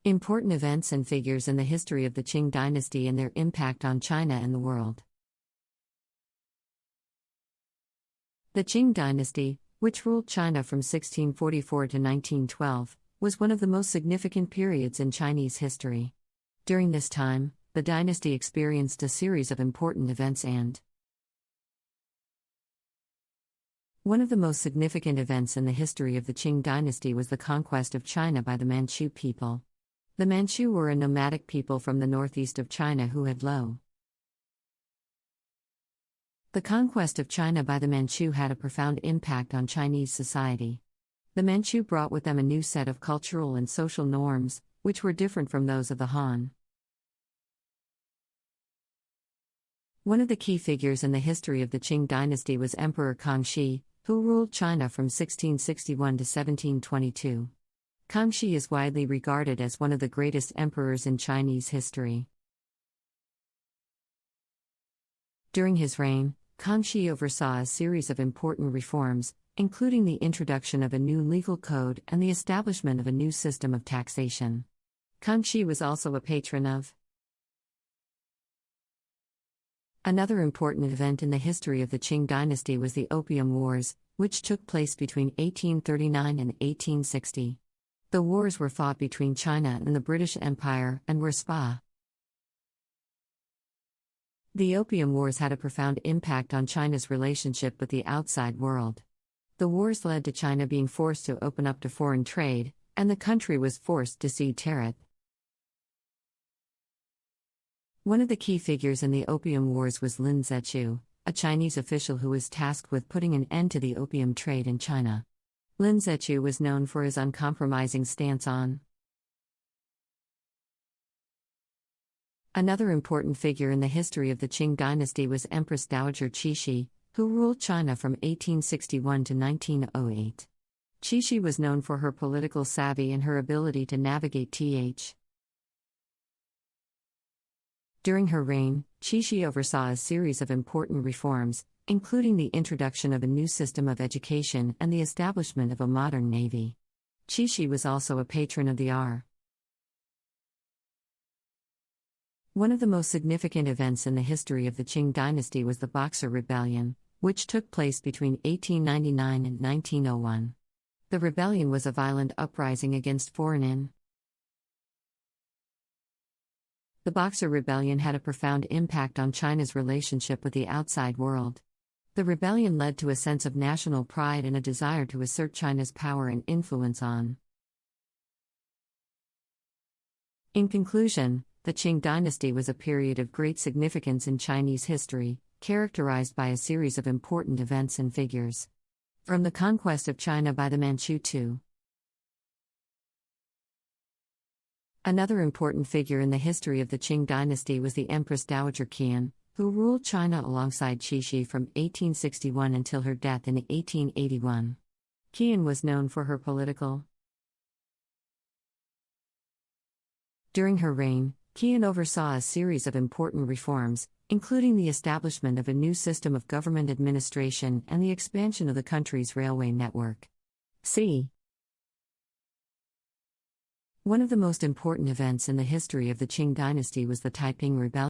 Important events and figures in the history of the Qing dynasty and their impact on China and the world. The Qing dynasty, which ruled China from 1644 to 1912, was one of the most significant periods in Chinese history. During this time, the dynasty experienced a series of important events and one of the most significant events in the history of the Qing dynasty was the conquest of China by the Manchu people. The Manchu were a nomadic people from the northeast of China who had The conquest of China by the Manchu had a profound impact on Chinese society. The Manchu brought with them a new set of cultural and social norms, which were different from those of the Han. One of the key figures in the history of the Qing dynasty was Emperor Kangxi, who ruled China from 1661 to 1722. Kangxi is widely regarded as one of the greatest emperors in Chinese history. During his reign, Kangxi oversaw a series of important reforms, including the introduction of a new legal code and the establishment of a new system of taxation. Kangxi was also a patron of Another important event in the history of the Qing dynasty was the Opium Wars, which took place between 1839 and 1860. The wars were fought between China and the British Empire and were The Opium Wars had a profound impact on China's relationship with the outside world. The wars led to China being forced to open up to foreign trade, and the country was forced to cede tariff. One of the key figures in the Opium Wars was Lin Zhechu, a Chinese official who was tasked with putting an end to the opium trade in China. Lin Zhechu was known for his uncompromising stance on Another important figure in the history of the Qing dynasty was Empress Dowager Cixi, who ruled China from 1861 to 1908. Cixi was known for her political savvy and her ability to navigate During her reign, Cixi oversaw a series of important reforms, including the introduction of a new system of education and the establishment of a modern navy. Cixi was also a patron of the One of the most significant events in the history of the Qing dynasty was the Boxer Rebellion, which took place between 1899 and 1901. The rebellion was a violent uprising against foreign The Boxer Rebellion had a profound impact on China's relationship with the outside world. The rebellion led to a sense of national pride and a desire to assert China's power and influence on. In conclusion, the Qing dynasty was a period of great significance in Chinese history, characterized by a series of important events and figures. From the conquest of China by the Manchu to Another important figure in the history of the Qing dynasty was the Empress Dowager Qian, who ruled China alongside Cixi from 1861 until her death in 1881. Qian was known for her political. During her reign, Qian oversaw a series of important reforms, including the establishment of a new system of government administration and the expansion of the country's railway network. One of the most important events in the history of the Qing dynasty was the Taiping Rebellion.